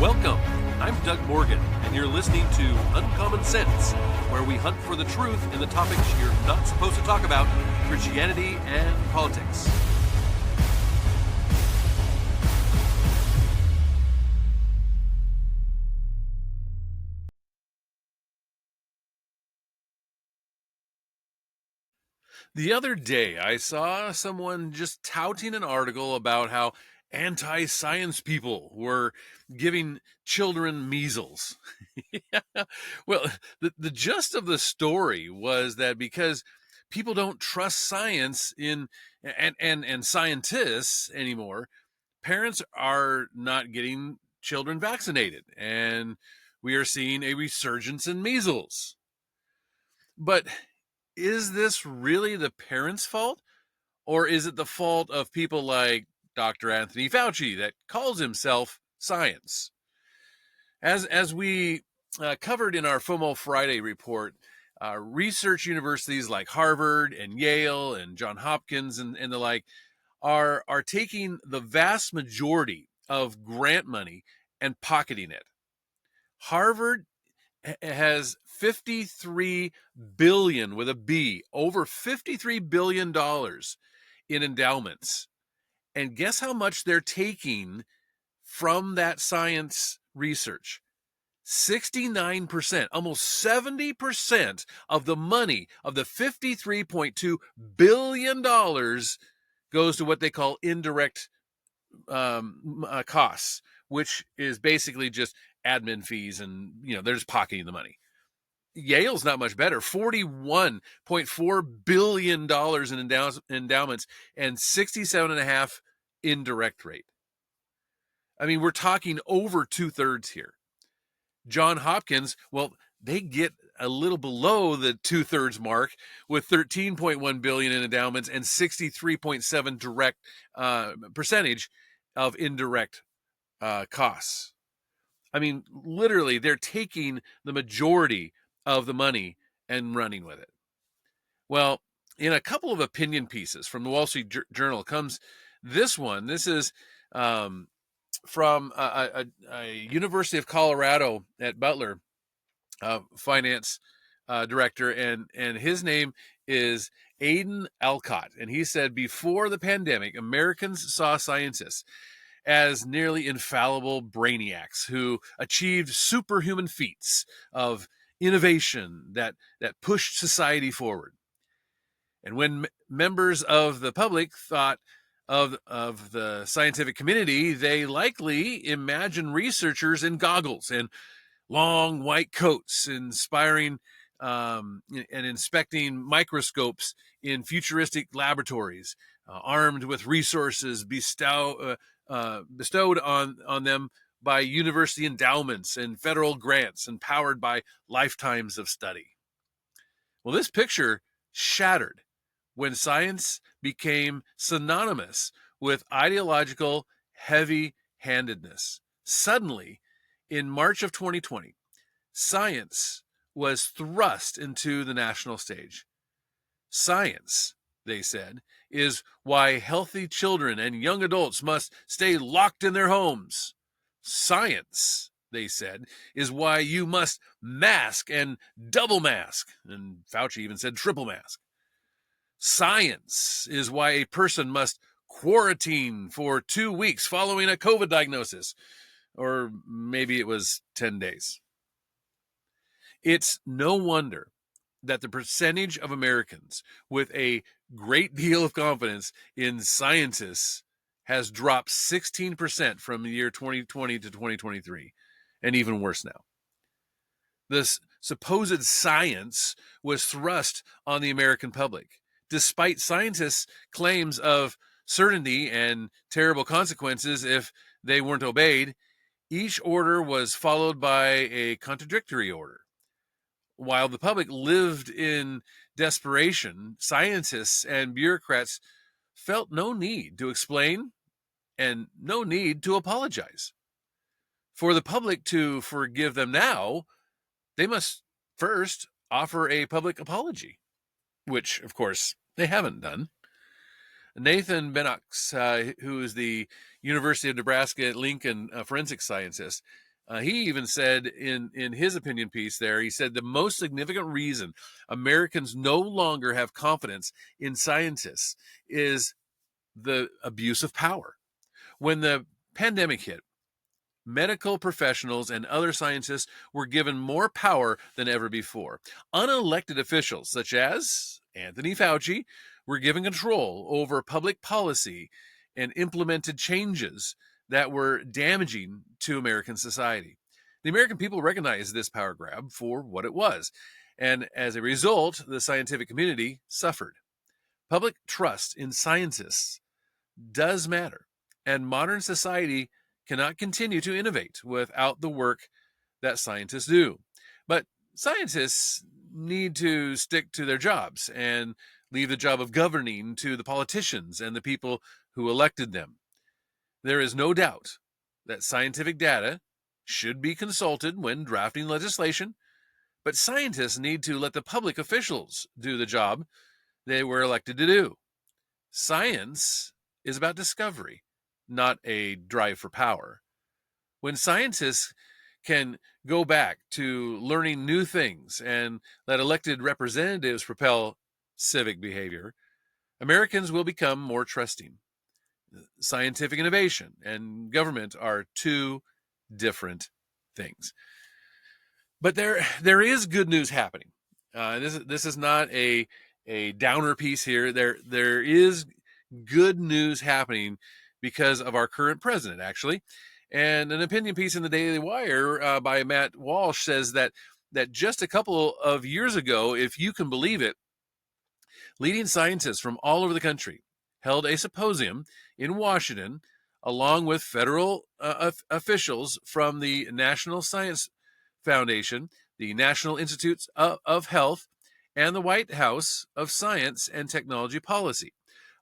Welcome. I'm Doug Morgan, and you're listening to Uncommon Sense, where we hunt for the truth in the topics you're not supposed to talk about, Christianity and politics. The other day, I saw someone just touting an article about how anti-science people were giving children measles. Well, the gist of the story was that because people don't trust science and scientists anymore, parents are not getting children vaccinated, and we are seeing a resurgence in measles. But is this really the parents' fault? Or is it the fault of people like Dr. Anthony Fauci that calls himself science? As we covered in our FOMO Friday report, research universities like Harvard and Yale and Johns Hopkins and the like are taking the vast majority of grant money and pocketing it. Harvard has 53 billion with a B, over $53 billion in endowments. And guess how much they're taking from that science research? 69%, almost 70% of the money of the $53.2 billion goes to what they call indirect costs, which is basically just admin fees, and they're just pocketing the money. Yale's not much better, $41.4 billion in endowments and 67.5% indirect rate. I mean, we're talking over 2/3 here. Johns Hopkins, well, they get a little below the 2/3 mark with $13.1 billion in endowments and 63.7% direct percentage of indirect costs. I mean, literally, they're taking the majority of the money and running with it. Well, in a couple of opinion pieces from the Wall Street Journal comes this one. This is from a University of Colorado at Butler finance director, and his name is Aidan Alcott. And he said, before the pandemic, Americans saw scientists as nearly infallible brainiacs who achieved superhuman feats of innovation that pushed society forward. And when members of the public thought of the scientific community, they likely imagined researchers in goggles and long white coats, inspiring and inspecting microscopes in futuristic laboratories, armed with resources bestowed on them by university endowments and federal grants, and powered by lifetimes of study. Well, this picture shattered when science became synonymous with ideological heavy-handedness. Suddenly, in March of 2020, science was thrust into the national stage. Science, they said, is why healthy children and young adults must stay locked in their homes. Science, they said, is why you must mask and double mask. And Fauci even said triple mask. Science is why a person must quarantine for 2 weeks following a COVID diagnosis. Or maybe it was 10 days. It's no wonder that the percentage of Americans with a great deal of confidence in scientists has dropped 16% from the year 2020 to 2023, and even worse now. This supposed science was thrust on the American public, despite scientists' claims of certainty and terrible consequences if they weren't obeyed. Each order was followed by a contradictory order. While the public lived in desperation, scientists and bureaucrats felt no need to explain and no need to apologize. For the public to forgive them now, they must first offer a public apology, which, of course, they haven't done. Nathan Benox, who is the University of Nebraska at Lincoln forensic scientist, He even said in his opinion piece there, he said the most significant reason Americans no longer have confidence in scientists is the abuse of power. When the pandemic hit, medical professionals and other scientists were given more power than ever before. Unelected officials, such as Anthony Fauci, were given control over public policy and implemented changes that were damaging to American society. The American people recognized this power grab for what it was, and as a result, the scientific community suffered. Public trust in scientists does matter, and modern society cannot continue to innovate without the work that scientists do. But scientists need to stick to their jobs and leave the job of governing to the politicians and the people who elected them. There is no doubt that scientific data should be consulted when drafting legislation, but scientists need to let the public officials do the job they were elected to do. Science is about discovery, not a drive for power. When scientists can go back to learning new things and let elected representatives propel civic behavior, Americans will become more trusting. Scientific innovation and government are two different things. But there is good news happening. This is not a downer piece here. There is good news happening because of our current president, actually. And an opinion piece in the Daily Wire by Matt Walsh says that just a couple of years ago, if you can believe it, leading scientists from all over the country held a symposium in Washington, along with federal officials from the National Science Foundation, the National Institutes of Health, and the White House of Science and Technology Policy.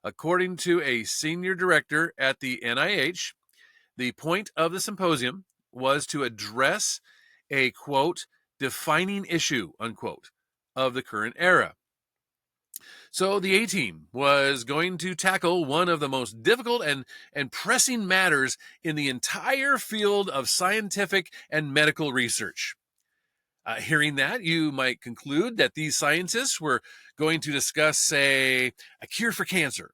According to a senior director at the NIH, the point of the symposium was to address a, quote, defining issue, unquote, of the current era. So the A-Team was going to tackle one of the most difficult and pressing matters in the entire field of scientific and medical research. Hearing that, you might conclude that these scientists were going to discuss, say, a cure for cancer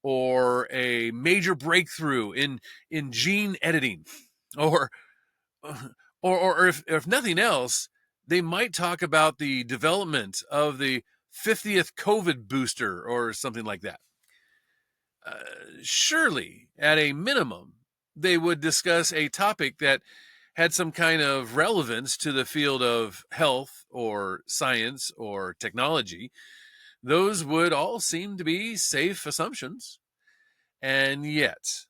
or a major breakthrough in gene editing, or if nothing else, they might talk about the development of the 50th COVID booster or something like that. Surely, at a minimum, they would discuss a topic that had some kind of relevance to the field of health or science or technology. Those would all seem to be safe assumptions. And yet,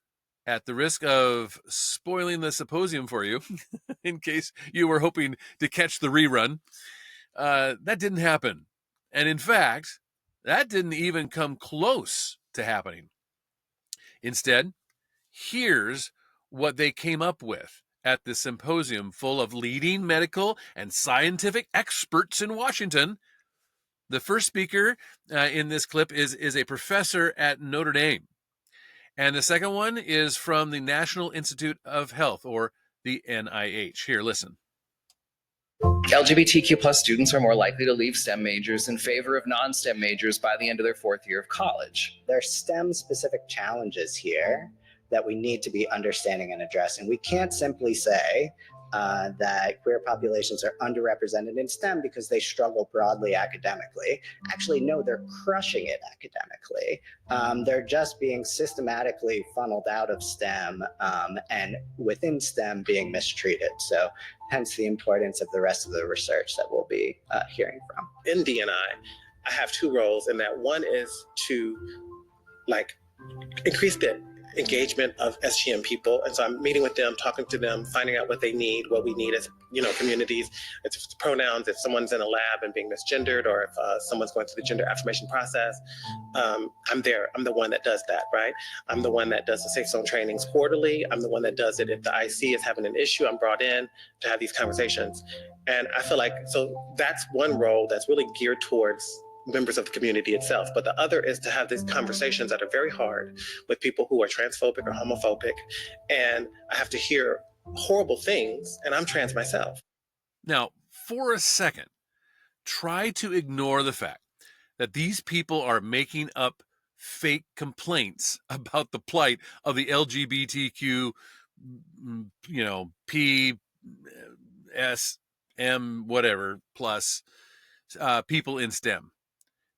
at the risk of spoiling the symposium for you, in case you were hoping to catch the rerun, that didn't happen. And in fact, that didn't even come close to happening. Instead, here's what they came up with at the symposium full of leading medical and scientific experts in Washington. The first speaker in this clip is a professor at Notre Dame. And the second one is from the National Institute of Health, or the NIH. Here, listen. LGBTQ plus students are more likely to leave STEM majors in favor of non-STEM majors by the end of their fourth year of college. There are STEM-specific challenges here that we need to be understanding and addressing. We can't simply say that queer populations are underrepresented in STEM because they struggle broadly academically. Actually, no, they're crushing it academically. They're just being systematically funneled out of STEM and within STEM being mistreated. So hence the importance of the rest of the research that we'll be hearing from. In D&I, I have two roles, and that one is to increase the engagement of SGM people. And so I'm meeting with them, talking to them, finding out what they need, what we need as communities. It's pronouns, if someone's in a lab and being misgendered, or if someone's going through the gender affirmation process, I'm there. I'm the one that does that, right? I'm the one that does the Safe Zone trainings quarterly. I'm the one that does it if the IC is having an issue. I'm brought in to have these conversations. And I feel like, so that's one role that's really geared towards members of the community itself. But the other is to have these conversations that are very hard with people who are transphobic or homophobic. And I have to hear horrible things, and I'm trans myself. Now, for a second, try to ignore the fact that these people are making up fake complaints about the plight of the LGBTQ, P, S, M, whatever, plus people in STEM.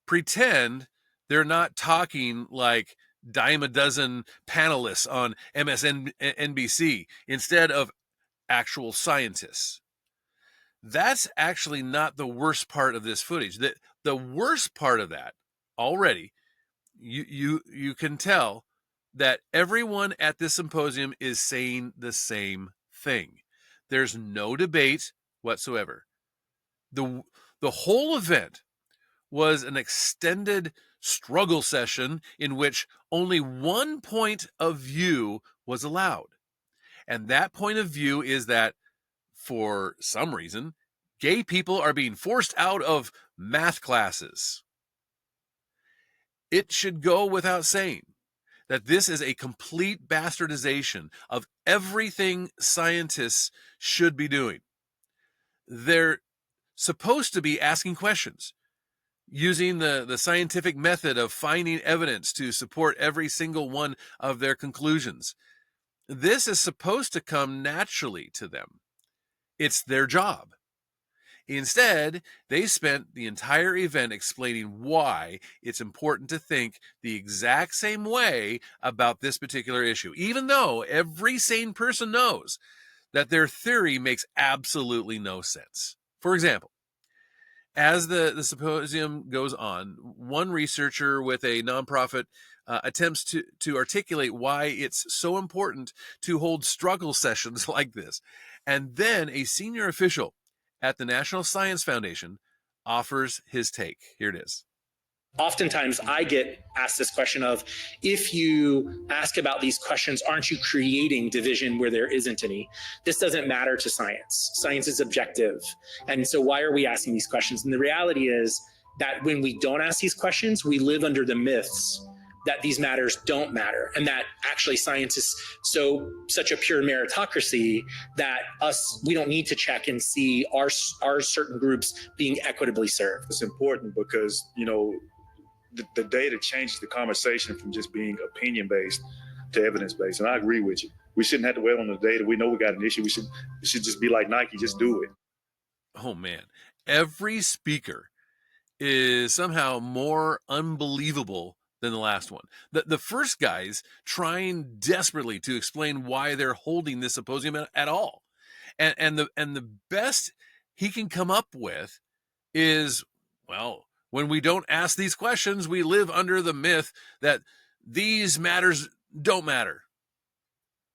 Pretend they're not talking like dime a dozen panelists on MSNBC instead of actual scientists. That's actually not the worst part of this footage. The worst part of that already, you can tell that everyone at this symposium is saying the same thing. There's no debate whatsoever. The whole event was an extended struggle session in which only one point of view was allowed. And that point of view is that for some reason, gay people are being forced out of math classes. It should go without saying that this is a complete bastardization of everything scientists should be doing. They're supposed to be asking questions, using the scientific method of finding evidence to support every single one of their conclusions. This is supposed to come naturally to them. It's their job. Instead, they spent the entire event explaining why it's important to think the exact same way about this particular issue, even though every sane person knows that their theory makes absolutely no sense. For example, as the symposium goes on, one researcher with a nonprofit attempts to articulate why it's so important to hold struggle sessions like this. And then a senior official at the National Science Foundation offers his take. Here it is. Oftentimes I get asked this question of, if you ask about these questions, aren't you creating division where there isn't any? This doesn't matter to science. Science is objective. And so why are we asking these questions? And the reality is that when we don't ask these questions, we live under the myths that these matters don't matter, and that actually science is such a pure meritocracy that we don't need to check and see our certain groups being equitably served. It's important because, the data changes the conversation from just being opinion-based to evidence-based. And I agree with you. We shouldn't have to wait on the data. We know we got an issue. We should just be like Nike, just do it. Oh, man. Every speaker is somehow more unbelievable than the last one. The first guy's trying desperately to explain why they're holding this symposium at all. And the best he can come up with is, well, when we don't ask these questions, we live under the myth that these matters don't matter.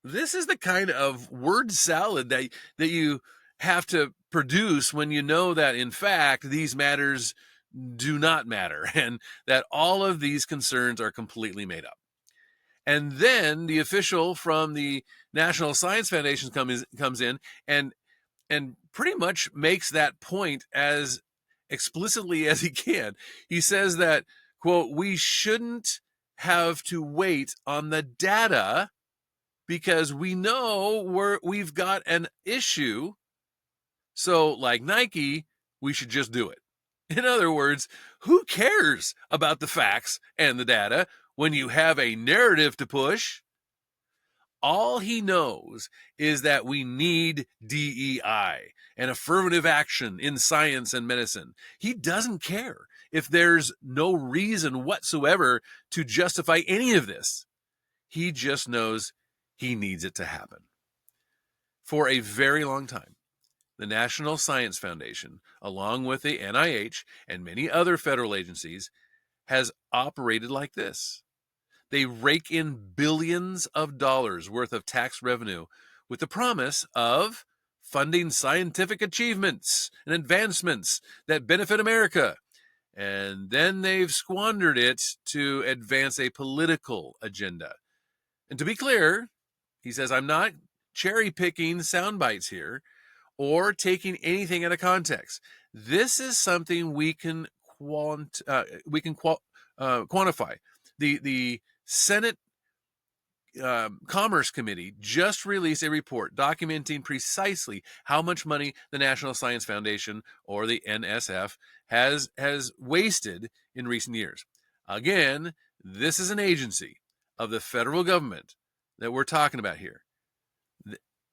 This is the kind of word salad that you have to produce when you know that, in fact, these matters do not matter and that all of these concerns are completely made up. And then the official from the National Science Foundation comes in and pretty much makes that point as explicitly as he can. He says that, quote, we shouldn't have to wait on the data because we know we've got an issue. So like Nike, we should just do it. In other words, who cares about the facts and the data when you have a narrative to push? All he knows is that we need DEI and affirmative action in science and medicine. He doesn't care if there's no reason whatsoever to justify any of this. He just knows he needs it to happen. For a very long time, the National Science Foundation, along with the NIH and many other federal agencies, has operated like this. They rake in billions of dollars worth of tax revenue with the promise of funding scientific achievements and advancements that benefit America. And then they've squandered it to advance a political agenda. And to be clear, he says, I'm not cherry picking sound bites here or taking anything out of context. This is something we can quantify. The Senate Commerce Committee just released a report documenting precisely how much money the National Science Foundation, or the NSF, has wasted in recent years. Again, this is an agency of the federal government that we're talking about here.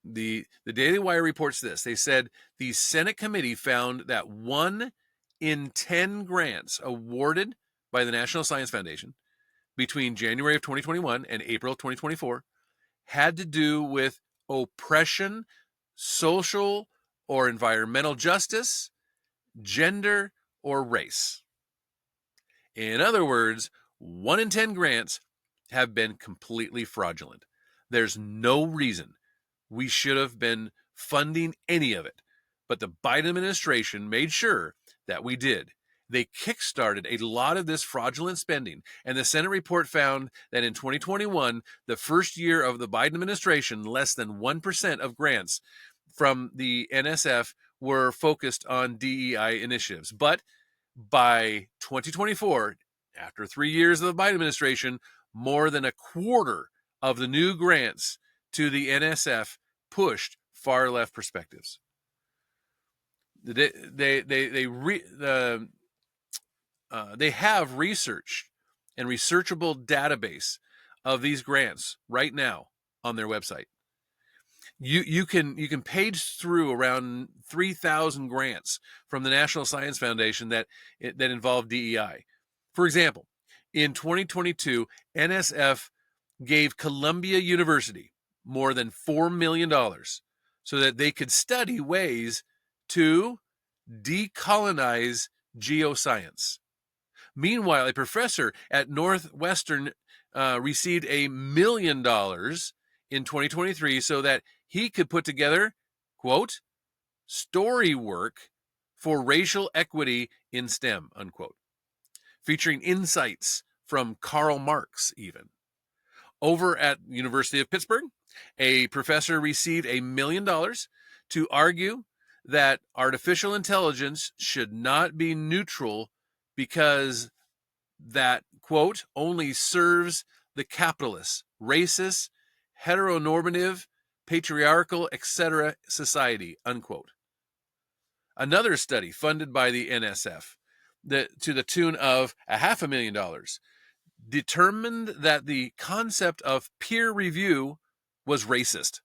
The Daily Wire reports this. They said the Senate committee found that 1 in 10 grants awarded by the National Science Foundation between January of 2021 and April of 2024 had to do with oppression, social or environmental justice, gender, or race. In other words, 1 in 10 grants have been completely fraudulent. There's no reason we should have been funding any of it, but the Biden administration made sure that we did. They kickstarted a lot of this fraudulent spending, and the Senate report found that in 2021, the first year of the Biden administration, less than 1% of grants from the NSF were focused on DEI initiatives. But by 2024, after 3 years of the Biden administration, more than a quarter of the new grants to the NSF pushed far left perspectives. They have researched and researchable database of these grants right now on their website. You can page through around 3,000 grants from the National Science Foundation that involve DEI. For example, in 2022, NSF gave Columbia University more than $4 million so that they could study ways to decolonize geoscience. Meanwhile, a professor at Northwestern received $1 million in 2023 so that he could put together, quote, story work for racial equity in STEM, unquote, featuring insights from Karl Marx even. Over at University of Pittsburgh, a professor received $1 million to argue that artificial intelligence should not be neutral because that, quote, only serves the capitalist, racist, heteronormative, patriarchal, etc. society, unquote. Another study funded by the NSF to the tune of $500,000 determined that the concept of peer review was racist.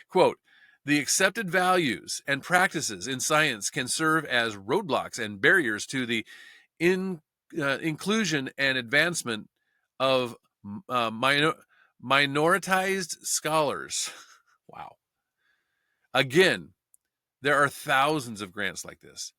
Quote, the accepted values and practices in science can serve as roadblocks and barriers to the inclusion and advancement of minoritized scholars. Wow. Again, there are thousands of grants like this.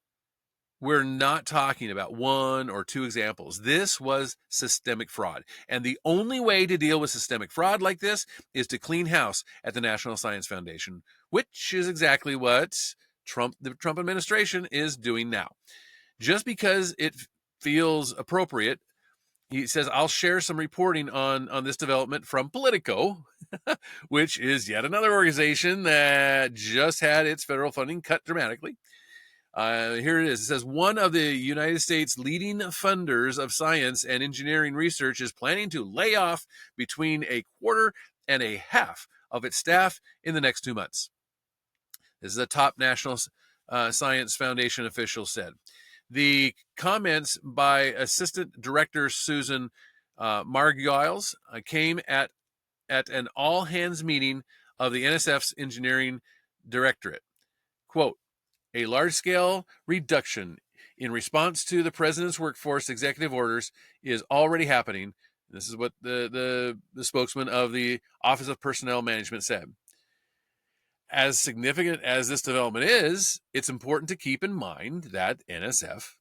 We're not talking about 1 or 2 examples. This was systemic fraud. And the only way to deal with systemic fraud like this is to clean house at the National Science Foundation, which is exactly what the Trump administration is doing now. Just because it feels appropriate, he says, I'll share some reporting on this development from Politico, which is yet another organization that just had its federal funding cut dramatically. Here it is. It says, one of the United States' leading funders of science and engineering research is planning to lay off between 1/4 and 1/2 of its staff in the next 2 months. This is a top National Science Foundation official said. The comments by Assistant Director Susan Margiles came at an all-hands meeting of the NSF's Engineering Directorate. Quote, a large-scale reduction in response to the president's workforce executive orders is already happening. This is what the spokesman of the Office of Personnel Management said. As significant as this development is, it's important to keep in mind that NSF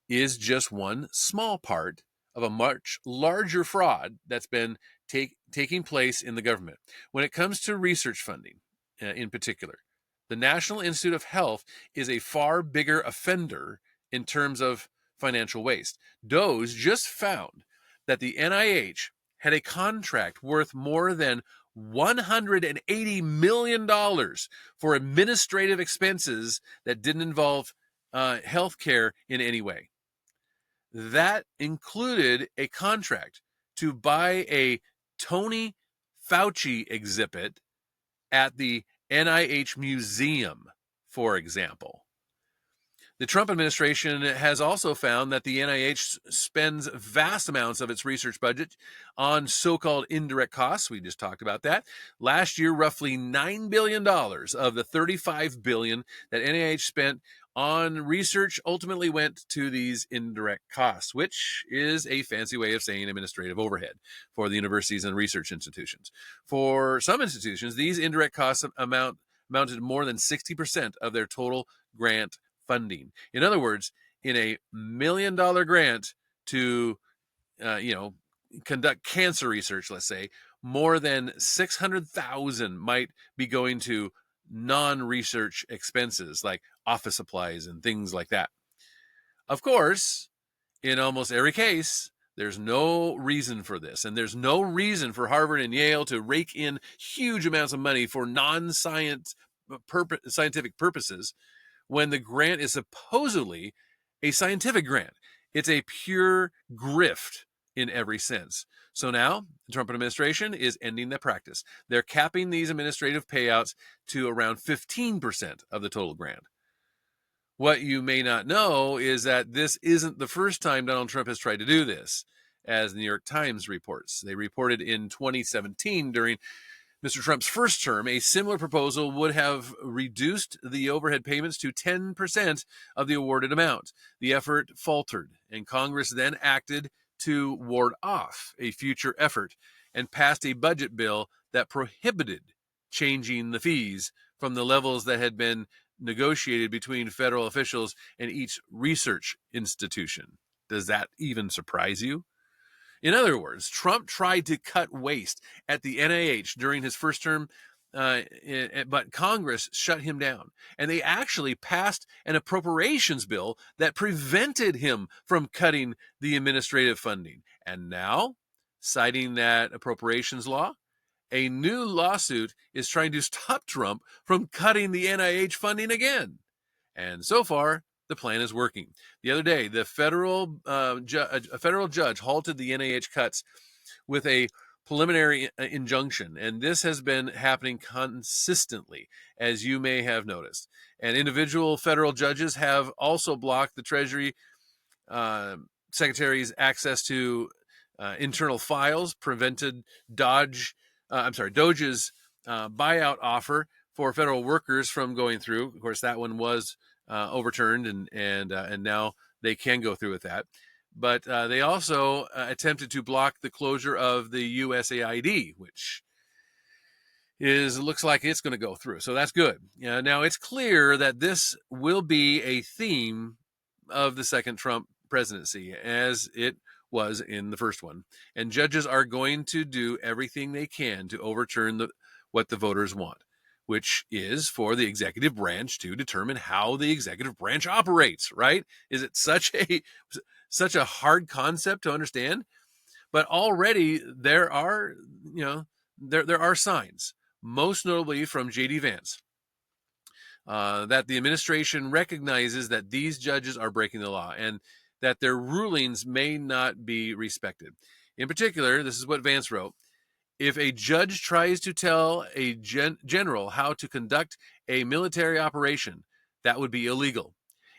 is just one small part of a much larger fraud that's been taking place in the government. When it comes to research funding in particular, the National Institute of Health is a far bigger offender in terms of financial waste. DOE's just found that the NIH had a contract worth more than $180 million for administrative expenses that didn't involve healthcare in any way. That included a contract to buy a Tony Fauci exhibit at the NIH Museum, for example. The Trump administration has also found that the NIH spends vast amounts of its research budget on so-called indirect costs. We just talked about that. Last year, roughly $9 billion of the $35 billion that NIH spent on research ultimately went to these indirect costs, which is a fancy way of saying administrative overhead for the universities and research institutions. For some institutions, these indirect costs amounted to more than 60% of their total grant funding. In other words, in a $1 million grant to, conduct cancer research, let's say, more than 600,000 might be going to non-research expenses like office supplies and things like that. Of course, in almost every case, there's no reason for this, and there's no reason for Harvard and Yale to rake in huge amounts of money for non-scientific purposes when the grant is supposedly a scientific grant. It's a pure grift in every sense. So now the Trump administration is ending the practice. They're capping these administrative payouts to around 15% of the total grant. What you may not know is that this isn't the first time Donald Trump has tried to do this, as the New York Times reports. They reported in 2017 during Mr. Trump's first term, a similar proposal would have reduced the overhead payments to 10% of the awarded amount. The effort faltered, and Congress then acted to ward off a future effort and passed a budget bill that prohibited changing the fees from the levels that had been negotiated between federal officials and each research institution. Does that even surprise you? In other words, Trump tried to cut waste at the NIH during his first term, but Congress shut him down. And they actually passed an appropriations bill that prevented him from cutting the administrative funding. And now, citing that appropriations law, a new lawsuit is trying to stop Trump from cutting the NIH funding again. And so far, the plan is working. The other day, the federal judge halted the NIH cuts with a preliminary injunction, and this has been happening consistently, as you may have noticed. And individual federal judges have also blocked the Treasury Secretary's access to internal files, prevented Doge's buyout offer for federal workers from going through. Of course, that one was overturned, and now they can go through with that. But they also attempted to block the closure of the USAID, which looks like it's going to go through. So that's good. Now it's clear that this will be a theme of the second Trump presidency, as it was in the first one. And judges are going to do everything they can to overturn what the voters want, which is for the executive branch to determine how the executive branch operates, right? Is it such a hard concept to understand? But already there are signs, most notably from J.D. Vance, that the administration recognizes that these judges are breaking the law and that their rulings may not be respected. In particular, this is what Vance wrote: if a judge tries to tell a general how to conduct a military operation, that would be illegal.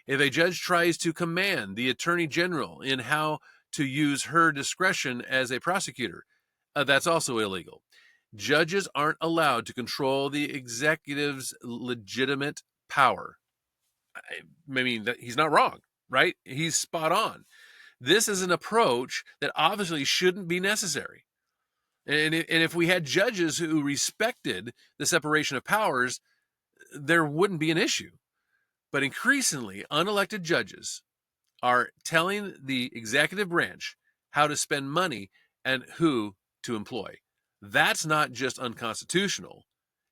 If a judge tries to command the attorney general in how to use her discretion as a prosecutor, that's also illegal. Judges aren't allowed to control the executive's legitimate power. I mean, he's not wrong, right? He's spot on. This is an approach that obviously shouldn't be necessary. And if we had judges who respected the separation of powers, there wouldn't be an issue. But increasingly, unelected judges are telling the executive branch how to spend money and who to employ. That's not just unconstitutional,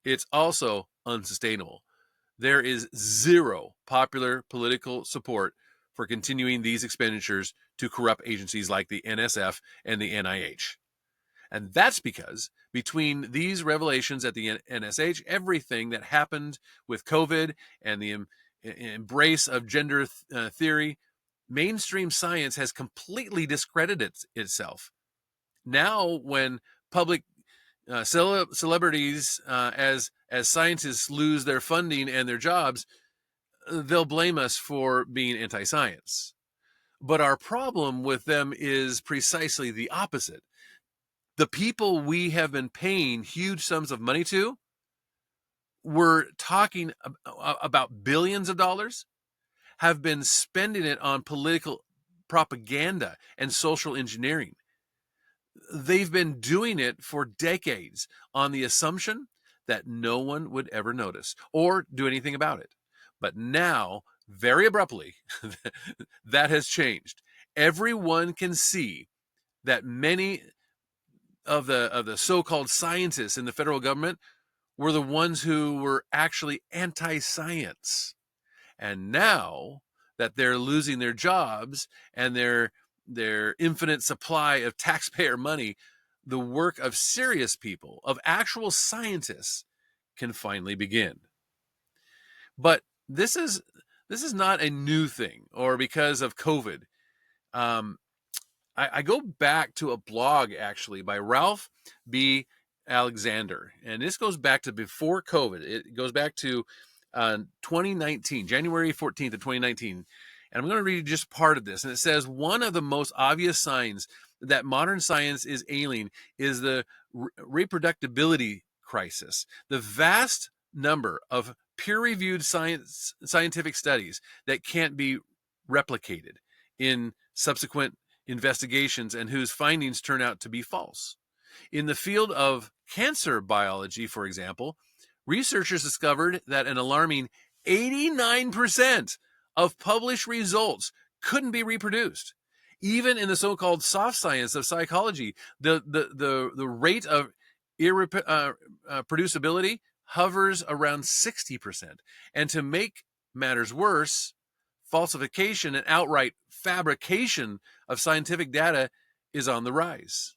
it's also unsustainable. There is zero popular political support for continuing these expenditures to corrupt agencies like the NSF and the NIH. And that's because between these revelations at the NSH, everything that happened with COVID and the embrace of gender theory, mainstream science has completely discredited itself. Now, when public celebrities, as scientists lose their funding and their jobs, they'll blame us for being anti-science. But our problem with them is precisely the opposite. The people we have been paying huge sums of money to, we're talking about billions of dollars, have been spending it on political propaganda and social engineering. They've been doing it for decades on the assumption that no one would ever notice or do anything about it. But now, very abruptly, that has changed. Everyone can see that many of the so-called scientists in the federal government were the ones who were actually anti-science. And now that they're losing their jobs and their infinite supply of taxpayer money, the work of serious people, of actual scientists, can finally begin. But this is not a new thing, or because of COVID. I go back to a blog, actually, by Ralph B. Alexander, and this goes back to before COVID. It goes back to 2019, January 14th of 2019. And I'm going to read just part of this. And it says, one of the most obvious signs that modern science is ailing is the reproducibility crisis. The vast number of peer-reviewed scientific studies that can't be replicated in subsequent investigations and whose findings turn out to be false. In the field of cancer biology, for example, researchers discovered that an alarming 89% of published results couldn't be reproduced. Even in the so-called soft science of psychology, the rate of irreproducibility hovers around 60%. And to make matters worse, falsification and outright fabrication of scientific data is on the rise.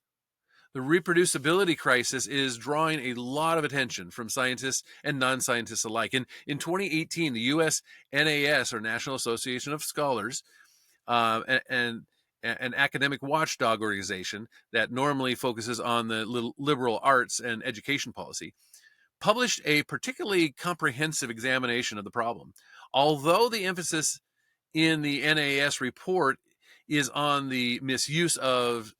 The reproducibility crisis is drawing a lot of attention from scientists and non-scientists alike. In 2018, the U.S. NAS, or National Association of Scholars, and an academic watchdog organization that normally focuses on the liberal arts and education policy, published a particularly comprehensive examination of the problem. Although the emphasis in the NAS report is on the misuse of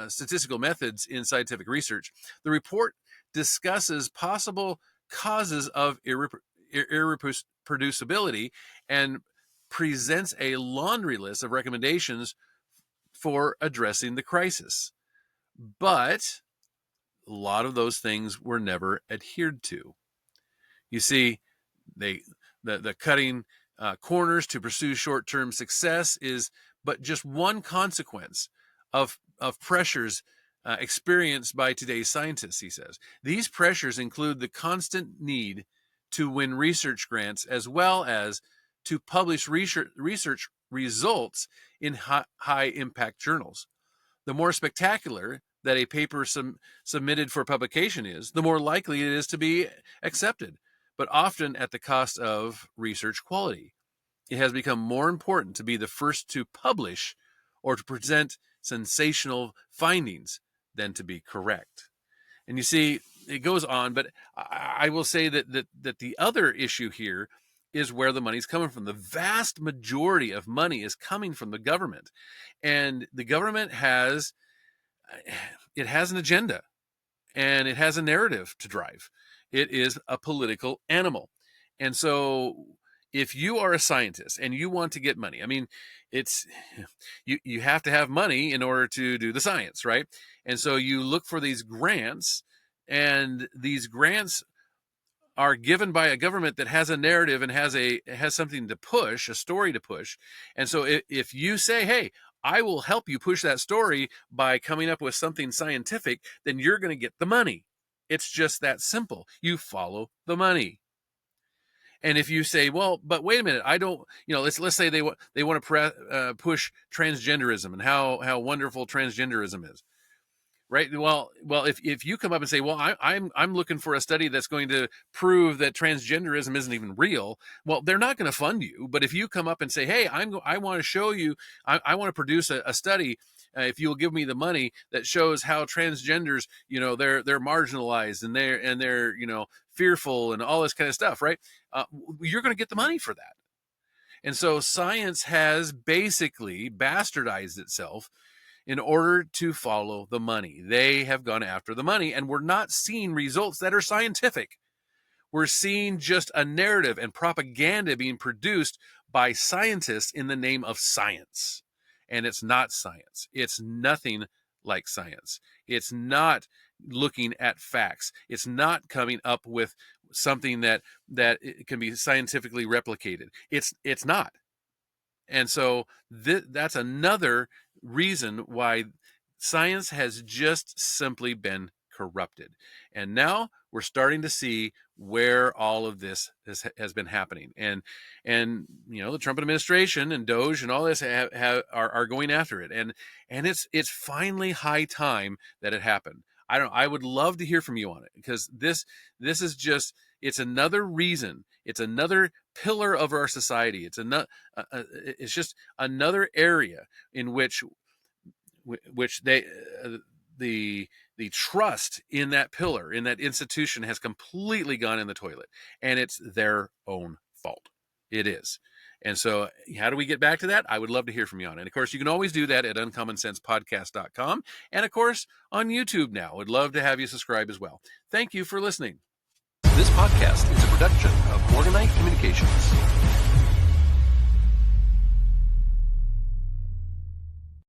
statistical methods in scientific research, the report discusses possible causes of irreproducibility and presents a laundry list of recommendations for addressing the crisis. But a lot of those things were never adhered to. You see, the cutting corners to pursue short-term success is but just one consequence of pressures experienced by today's scientists, he says. These pressures include the constant need to win research grants, as well as to publish research results in high-impact journals. The more spectacular that a paper submitted for publication is, the more likely it is to be accepted, but often at the cost of research quality. It has become more important to be the first to publish or to present sensational findings than to be correct. And you see, it goes on, but I will say that the other issue here is where the money's coming from. The vast majority of money is coming from the government, and the government has an agenda, and it has a narrative to drive. It is a political animal. And so if you are a scientist and you want to get money, I mean, it's you have to have money in order to do the science, right? And so you look for these grants, and these grants are given by a government that has a narrative and has something to push, a story to push. And so if you say, hey, I will help you push that story by coming up with something scientific, then you're going to get the money. It's just that simple. You follow the money. And if you say, well, but wait a minute, I don't, let's say they want to push transgenderism and how wonderful transgenderism is, right? Well, if you come up and say, well, I'm looking for a study that's going to prove that transgenderism isn't even real, well, they're not going to fund you. But if you come up and say, hey, I want to show you, I want to produce a study if you'll give me the money that shows how transgenders, they're marginalized and they're fearful and all this kind of stuff, right? You're going to get the money for that. And so science has basically bastardized itself in order to follow the money. They have gone after the money, and we're not seeing results that are scientific. We're seeing just a narrative and propaganda being produced by scientists in the name of science. And it's not science. It's nothing like science. It's not looking at facts. It's not coming up with something that it can be scientifically replicated. It's not. And so that's another reason why science has just simply been corrupted. And now we're starting to see where all of this has been happening. And the Trump administration and Doge and all this are going after it. And it's finally high time that it happened. I would love to hear from you on it, because this is just, it's another reason, it's another pillar of our society. It's just another area in which they the trust in that pillar, in that institution, has completely gone in the toilet, and it's their own fault. It is. And so how do we get back to that? I would love to hear from you on it. And of course, you can always do that at uncommonsensepodcast.com, and of course on YouTube now. Would love to have you subscribe as well. Thank you for listening. This podcast is a production of Morganite Communications.